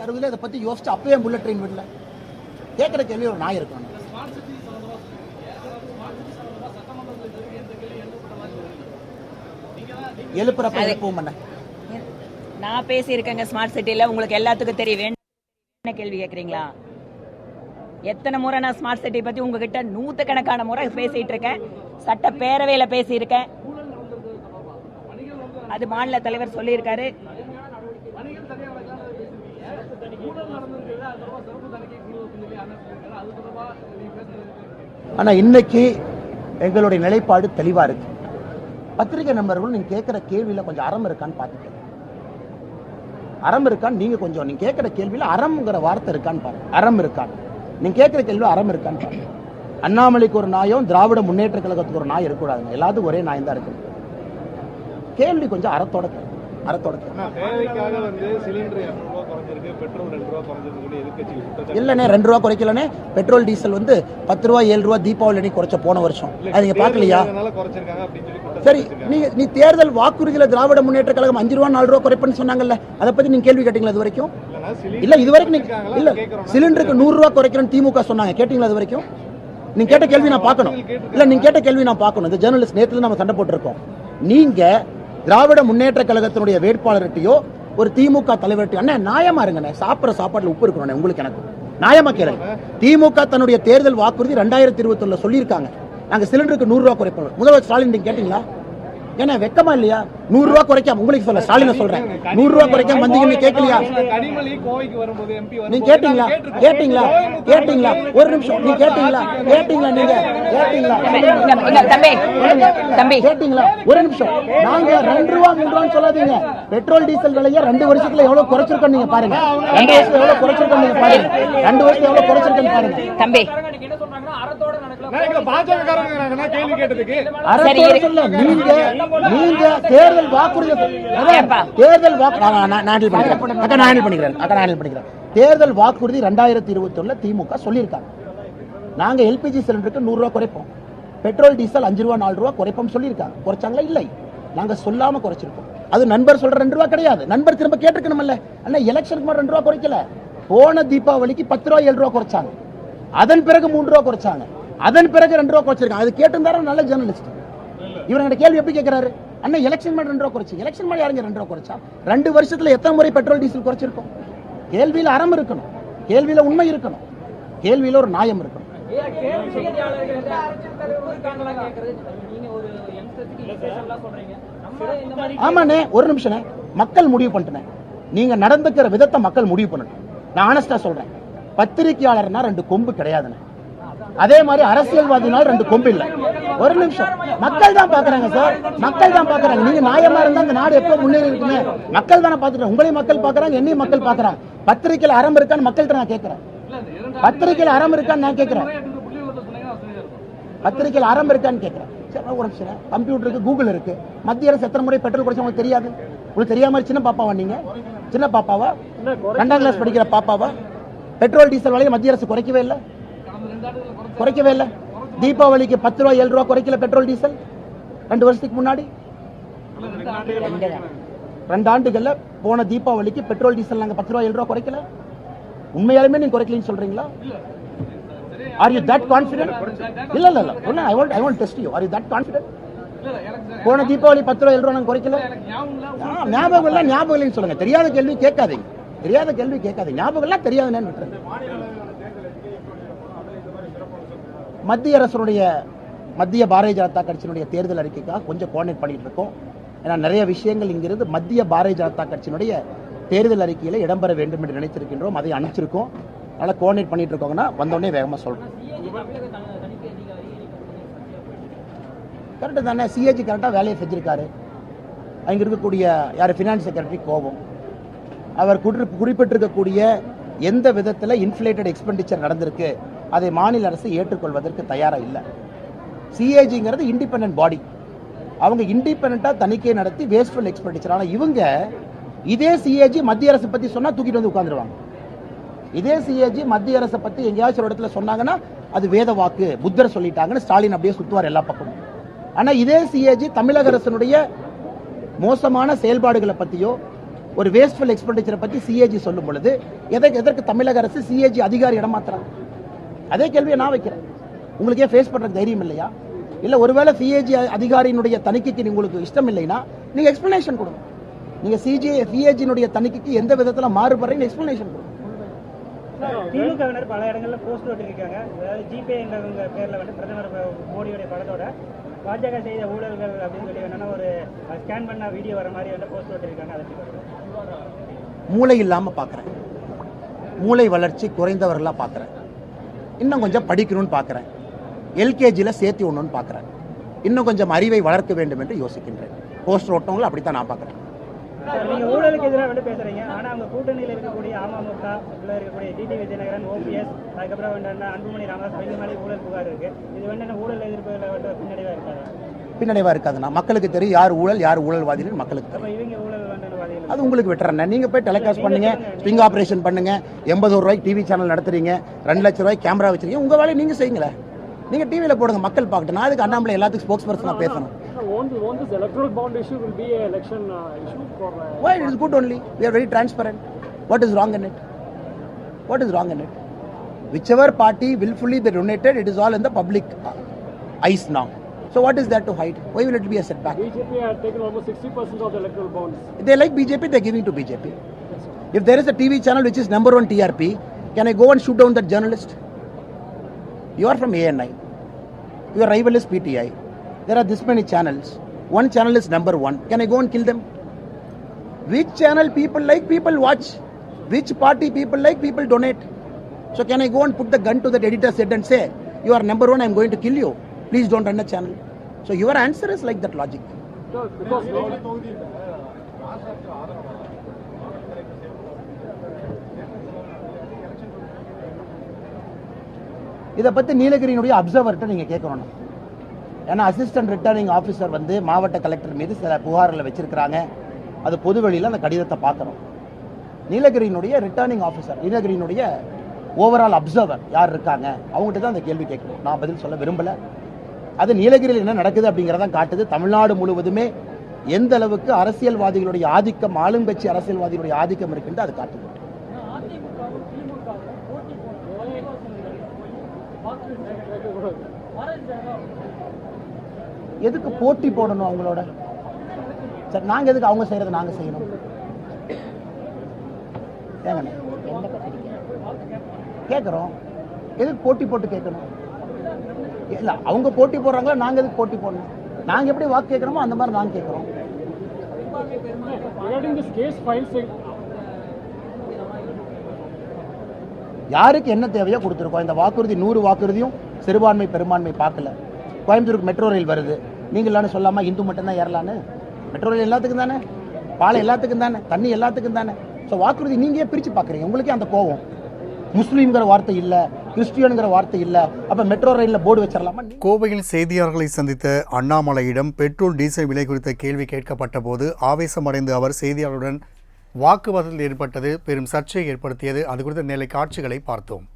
60 இதை பத்தி யோசிச்சு அப்பவே புல்லட் ட்ரெயின் விடல. கேட்கிற கேள்வி ஒரு நாய் இருக்கணும். எழுப்புறப்ப எழுப்பவும் பண்ண நான் பேசியிருக்கேங்க ஸ்மார்ட் சிட்டியில். உங்களுக்கு எல்லாத்துக்கும் தெரியும். என்ன கேள்வி கேட்குறீங்களா? எத்தனை முறை நான் ஸ்மார்ட் சிட்டி பற்றி உங்ககிட்ட நூற்றுக்கணக்கான முறை பேசிகிட்டு இருக்கேன். சட்டப்பேரவையில் பேசியிருக்கேன். அது மாநில தலைவர் சொல்லியிருக்காரு. ஆனால் இன்னைக்கு எங்களுடைய நிலைப்பாடு தெளிவாக இருக்கு. பத்திரிகை நண்பர்கள் நீங்க கேட்கிற கேள்வியில கொஞ்சம் அறம் இருக்கான்னு பார்த்துக்க. அறம் இருக்கான்னு நீங்க கொஞ்சம் நீங்க கேட்கிற கேள்வியில அறம்ங்கிற வார்த்தை இருக்கான்னு பாருங்க. அறம் இருக்கான்னு நீங்க கேட்கிற கேள்வி அறம் இருக்கான்னு பாருங்க. அண்ணாமலைக்கு ஒரு நாயும் திராவிட முன்னேற்ற கழகத்துக்கு ஒரு நாய் இருக்கக்கூடாதுங்க. எல்லாத்துக்கும் ஒரே நாய் தான் இருக்கு. கேள்வி கொஞ்சம் அறத்தோட இல்லனே 2 ரூபா குறைக்கலனே. பெட்ரோல் டீசல் வந்து 10 ரூபா 7 ரூபா தீபாவளி குறைச்ச போன வருஷம். அது நீங்க பாக்கலையா? சரி, நீ தேர்தல் வாக்குறுதியில திராவிட முன்னேற்ற கழகம் 5 ரூபா 4 ரூபா குறைப்பேன்னு சொன்னாங்கல்ல, அதை பத்தி நீங்க கேள்வி கேட்டீங்களா? இது வரைக்கும் இல்ல. இது வரைக்கும் இல்ல. சிலிண்டருக்கு 100 ரூபா குறைக்கிறேன்னு திமுக சொன்னாங்க. கேட்டீங்களா? இது வரைக்கும் நீங்க கேட்ட கேள்வி நான் பார்க்கணும். இல்ல, நீங்க கேட்ட கேள்வி நான் பார்க்கணும். இந்த ஜேர்னலிஸ்ட் நேத்துல நம்ம சண்டை போட்டுருக்கோம். நீங்க திராவிட முன்னேற்ற கழகத்தினுடைய வேட்பாளர்கிட்டயோ ஒரு திமுக தலைவர்கிட்ட அண்ணா நியாயமா இருங்க, சாப்பிட்ற சாப்பாட்டுல உப்பு இருக்கணும் உங்களுக்கு எனக்கு நியாயமா கேளுங்க. திமுக தன்னுடைய தேர்தல் வாக்குறுதி 2021 சொல்லியிருக்காங்க, நாங்க சிலிண்டருக்கு 100 ரூபா குறைப்போம். முதல்வர் ஸ்டாலின் நீங்க கேட்டீங்களா? ஏன்னா வெக்கமா இல்லையா? 100 ரூபா குறைக்காம உங்களுக்கு சொல்ல ஸ்டாலின் சொல்றேன், 100 ரூபா குறைக்காம வந்தீங்கன்னு கேட்கலையா? நீங்க கேட்டீங்களா? கேட்டீங்களா? கேட்டீங்களா? ஒரு நிமிஷம், நீங்க கேட்டீங்களா? கேட்டீங்களா? நீங்க கேட்டீங்களா? கேட்டீங்களா? ஒரு நிமிஷம். நாங்க 2 ரூபா 3 ரூபான்னு சொல்லாதீங்க. பெட்ரோல் டீசல் விலையை 2 வருஷத்துல எவ்வளவு குறைச்சிருக்கோம் நீங்க பாருங்க. 2 வருஷத்துல எவ்வளவு குறைச்சிருக்கோம் நீங்க பாருங்க. 2 வருஷத்துல எவ்வளவு குறைச்சிருக்கோம் பாருங்க. தம்பி நீங்க தேர்தல் வாக்குறுதி தேர்தல் தேர்தல் வாக்குறுதி 2021 திமுக சொல்லியிருக்காங்க. நாங்க எல்பிஜி சிலிண்டருக்கு 100 ரூபாய் குறைப்போம், பெட்ரோல் டீசல் 5 ரூபா 4 ரூபா குறைப்போம் சொல்லியிருக்காங்க. குறைச்சாங்களா? இல்லை, நாங்க சொல்லாம குறைச்சிருக்கோம். அது நண்பர் சொல்ற 2 ரூபா கிடையாது. நண்பர் திரும்ப கேட்டிருக்கணும்ல. அண்ணா எலெக்ஷனுக்கு மட்டும் 2 ரூபா குறைக்கல. போன தீபாவளிக்கு 10 ரூபா 7 ரூபா குறைச்சாங்க. அதன் பிறகு 3 ரூபா குறைச்சாங்க. அதன் பிறகு 2 ரூபா குறைச்சிருக்காங்க. அது கேட்டிருந்தாரு நல்ல ஜேர்னலிஸ்ட். இவங்க கேள்வி எப்படி கேட்கிறாரு? அண்ணா எலெக்ஷன் மாதிரி 2 ரூபா குறைச்சு. எலெக்ஷன் மாதிரி யாருங்க 2 ரூபா குறைச்சா? 2 வருஷத்துல எத்தனை முறை பெட்ரோல் டீசல் குறைச்சிருக்கோம்? கேள்வியில அறம் இருக்கணும், கேள்வியில உண்மை இருக்கணும், கேள்வியில ஒரு நியாயம் இருக்கணும். ஆமாண்ணே, ஒரு நிமிஷம். மக்கள் முடிவு பண்ணிட்டேன். நீங்க நடந்துக்கிற விதத்தை மக்கள் முடிவு பண்ணணும். நான் ஆனஸ்டா சொல்றேன். பத்திரிகையாளர்னா 2 கொம்பு கிடையாதுன்னு. அதே மாதிரி அரசியல்வாதினால் 2 கொம்பு இல்ல. ஒரு நிமிஷம். மக்கள் தான் பாக்குறாங்க சார், மக்கள் தான் பாக்குறாங்க. நீங்க நியாயமா இருந்தா இந்த நாடு எப்ப முன்னேறி இருக்குமே? மக்கள் தானே பாத்துட்டு, உங்களையும் மக்கள் பாக்குறாங்க, என்னையும் மக்கள் பாக்குறாங்க. பத்திரிகையில் அறம் இருக்கான்னு மக்கள்கிட்ட நான் கேட்கிறேன். பத்திரிகையில் அறம் இருக்கான்னு நான் கேட்கிறேன். பத்திரிகையில் அறம் இருக்கான்னு கேட்கிறேன். ஒரு நிமிஷம். கம்ப்யூட்டர் இருக்கு, கூகுள் இருக்கு. மத்திய அரசு எத்தனை முறை பெட்ரோல் குறைச்சா உங்களுக்கு தெரியாது? உங்களுக்கு தெரியாம சின்ன பாப்பாவா நீங்க? சின்ன பாப்பாவா? 2ஆம் கிளாஸ் படிக்கிற பாப்பாவா? பெட்ரோல் டீசல் விலையை மத்திய அரசு குறைக்கவே இல்லை, குறைக்கவே இல்லை. தீபாவளிக்கு 10 ரூபா 7 ரூபா குறைக்கல பெட்ரோல் டீசல் 2 வருஷத்துக்கு முன்னாடி. 2 ஆண்டுகள்ல போன தீபாவளிக்கு பெட்ரோல் டீசல் நாங்க 10 ரூபா 7 ரூபா குறைக்கல. உண்மையாலுமே நீங்க குறைக்கலன்னு சொல்றீங்களா? Are you that confident? இல்ல இல்ல இல்ல, I want to test you. Are you that confident? போன தீபாவளி 10 ரூபா 7 ரூபா நாங்க குறைக்கல. ஞாபகம் இல்ல, ஞாபகம் இல்லைன்னு சொல்லுங்க. தெரியாத கேள்வி கேட்காதீங்க, தெரியாத கேள்வி கேட்காதீங்க. ஞாபகம் இல்ல, தெரியாதுன்னு விட்டுருங்க. மத்திய அரசுடைய மத்திய பாரதிய ஜனதா கட்சியினுடைய தேர்தல் அறிக்கைக்காக கொஞ்சம் கோஆர்டினேட் பண்ணிட்டு இருக்கோம். ஏன்னா நிறைய விஷயங்கள் இங்கிருந்து மத்திய பாரதிய ஜனதா கட்சியினுடைய தேர்தல் அறிக்கையில இடம்பெற வேண்டும் என்று நினைச்சிருக்கின்றோம். அதை அனுப்பிச்சிருக்கோம். அதனால கோஆர்டினேட் பண்ணிட்டு இருக்கோங்கன்னா வந்தோடனே வேகமா சொல்றோம். கரெக்டு தானே? சிஏஜி கரெக்டா வேலையை செஞ்சிருக்காரு. அங்க இருக்கக்கூடிய யார் பினான்ஸ் செக்ரட்டரி கோபம், அவர் குறிப்பிட்டிருக்கக்கூடிய எந்த விதத்தில் இன்ஃப்ளேட்டட் எக்ஸ்பெண்டிச்சர் நடந்திருக்கு அதை மாநில அரசு ஏற்றுக்கொள்வதற்கு தயாரா இல்லை. சிஏஜிங்கிறது இண்டிபெண்டன்ட் பாடி, அவங்க இண்டிபெண்டா தணிக்கை நடத்தி வேஸ்ட்ஃபுல் எக்ஸ்பெண்டிச்சர். ஆனால் இவங்க இதே சிஏஜி மத்திய அரசு பத்தி சொன்னா தூக்கிட்டு வந்து உட்கார்ந்துருவாங்க. இதே சிஏஜி மத்திய அரசை பத்தி எங்கேயாச்சும் ஒரு இடத்துல சொன்னாங்கன்னா அது வேத வாக்கு, புத்தர் சொல்லிட்டாங்கன்னு ஸ்டாலின் அப்படியே சுத்துவார் எல்லா பக்கமும். ஆனா இதே சிஏஜி தமிழக அரசனுடைய மோசமான செயல்பாடுகளை பத்தியோ ஒரு வேஸ்ட்ஃபுல் எக்ஸ்பெண்டிச்சரை பற்றி சிஏஜி சொல்லும் பொழுது எதற்கு தமிழக அரசு சிஏஜி அதிகாரி இடமாத்துறாங்க? அதே கேள்வியை நான் வைக்கிறேன். உங்களுக்கே ஃபேஸ் பண்ணுறதுக்கு தைரியம் இல்லையா? இல்லை ஒருவேளை சிஏஜி அதிகாரியினுடைய தணிக்கைக்கு உங்களுக்கு இஷ்டம் இல்லைன்னா நீங்கள் எக்ஸ்பிளனேஷன் கொடுங்க. நீங்கள் சிஏஜியினுடைய தணிக்கைக்கு எந்த விதத்தில் மாறுபடுறீங்க எக்ஸ்பிளனேஷன் கொடுங்க. திமுகவினர் பல இடங்களில் போஸ்ட் ஓட்டிருக்காங்க. அதாவது ஜிபே என்ற பேரில் வந்து பிரதமர் மோடியுடைய படத்தோட பாஜக செய்த ஊழல்கள் அப்படின்னு சொல்லி என்னன்னா ஒரு ஸ்கேன் பண்ண வீடியோ வர மாதிரி வந்து போஸ்ட் ஓட்டிருக்காங்க. அதை மூளை இல்லாமல் பார்க்குறேன், மூளை வளர்ச்சி குறைந்தவர்களாக பார்க்குறேன், இன்னும் கொஞ்சம் படிக்கணும்னு பார்க்குறேன், எல்கேஜியில் சேர்த்து ஒன்றுன்னு பார்க்குறேன், இன்னும் கொஞ்சம் அறிவை வளர்க்க வேண்டும் என்று யோசிக்கின்றேன். போஸ்டர் ஓட்டவங்களை அப்படித்தான் நான் பார்க்குறேன். நீங்க ஊழலுக்கு எதிராக வந்து பேசுறீங்க. ஆனா அவங்க கூட்டணியில் இருக்கக்கூடிய அமமுக உள்ள இருக்கக்கூடிய டிடி விஜயநகரன், ஓபிஎஸ், அதுக்கப்புறம் வந்து அன்புமணி ராமதாஸ் இவங்க மேலே ஊழல் புகார் இருக்கு. இது வந்து ஊழல் எதிர்ப்புகளை வந்து பின்னடைவா இருக்காது. பின்னடைவா இருக்காதுண்ணா. மக்களுக்கு தெரியும் யார் ஊழல் யார் ஊழல்வாதிகள் மக்களுக்கு தெரியும். இவங்க ஊழல் வேண்டவாதிகள் அது உங்களுக்கு விட்டுறேன். நீங்க போய் டெலிகாஸ்ட் பண்ணுங்க, ஸ்டிங் ஆபரேஷன் பண்ணுங்க, 80 ரூபாய்க்கு டிவி சேனல் நடத்துறீங்க, 2 லட்சம் ரூபாய்க்கு கேமரா வச்சிருக்கீங்க, உங்க வேலையை நீங்க செய்யுங்களேன். நீங்க டிவியில போடுங்க, மக்கள் பார்க்கட்டும். நான் அதுக்கு அண்ணாமலை எல்லாத்துக்கும் ஸ்போக்ஸ் பர்சனாக பேசணும். Won't this electoral bond issue will be an election issue for? Why? It is good only. We are very transparent. What is wrong in it? What is wrong in it? Whichever party willfully they donated, it is all in the public eyes now. So what is there to hide? Why will it be a setback? BJP had taken almost 60% of the electoral bonds. If they like BJP, they are giving to BJP. If there is a TV channel which is number 1 TRP, can I go and shoot down that journalist? You are from ANI. Your rival is PTI. There are this many channels. One channel is number 1. Can I go and kill them? Which channel people like, people watch. Which party people like, people donate. So can I go and put the gun to that editor's head and say, you are number 1, I am going to kill you. Please don't run a channel. So your answer is like that logic. Because இதை பற்றி நீலகிரியினுடைய அப்சர்வர்கிட்ட நீங்கள் கேட்கணும். ஏன்னா assistant returning officer வந்து மாவட்ட collector மீது சில புகார்களை வச்சிருக்கிறாங்க. அது பொது வெளியில் அந்த கடிதத்தை பார்க்கணும். நீலகிரியினுடைய ரிட்டர்னிங் ஆஃபீஸர், நீலகிரியினுடைய ஓவரால் அப்சர்வர் யார் இருக்காங்க, அவங்ககிட்ட தான் அந்த கேள்வி கேட்கணும். நான் பதில் சொல்ல விரும்பலை. அது நீலகிரியில் என்ன நடக்குது அப்படிங்கிறதான் காட்டுது. தமிழ்நாடு முழுவதுமே எந்த அளவுக்கு அரசியல்வாதிகளுடைய ஆதிக்கம், ஆளுங்கட்சி அரசியல்வாதிகளுடைய ஆதிக்கம் இருக்குன்னு அது காட்டுது. எதுக்கு போட்டி போடணும் அவங்களோட? சரி, நாங்க எதுக்கு அவங்க செய்யறதை நாங்க செய்யணும்? கேட்கிறோம், எதுக்கு போட்டி போட்டு கேட்கணும்? இல்ல அவங்க போட்டி போடுறாங்களா, நாங்க எதுக்கு போட்டி போடணும்? நாங்க எப்படி வாக்கு கேட்கிறோமோ அந்த மாதிரி நாங்க கேட்கிறோம். யாருக்கு என்ன தேவையோ கொடுத்துருக்கோம். இந்த வாக்குறுதி 100 வாக்குறுதியும் சிறுபான்மை பெரும்பான்மை பார்க்கல. கோயம்புத்தூருக்கு மெட்ரோ ரயில் வருது, நீங்களான்னு சொல்லாம இந்து மட்டும் தான் ஏறலான்னு? மெட்ரோ ரயில் எல்லாத்துக்கும் தானே, பாலம் எல்லாத்துக்கும் தானே, தண்ணி எல்லாத்துக்கும் தானே. ஸோ வாக்குறுதி நீங்க பிரிச்சு பாக்குறீங்க. உங்களுக்கே அந்த கோவம். முஸ்லீம்ங்கிற வார்த்தை இல்ல, கிறிஸ்டியன்கிற வார்த்தை இல்ல, அப்ப மெட்ரோ ரயில்ல போர்டு வச்சிடலாமா? கோவையில் செய்தியாளர்களை சந்தித்த அண்ணாமலையிடம் பெட்ரோல் டீசல் விலை குறித்த கேள்வி கேட்கப்பட்ட போது ஆவேசமடைந்து அவர் செய்தியாளருடன் வாக்குவாதத்தில் ஏற்பட்டது பெரும் சர்ச்சையை ஏற்படுத்தியது. அது குறித்த நிலை காட்சிகளை பார்த்தோம்.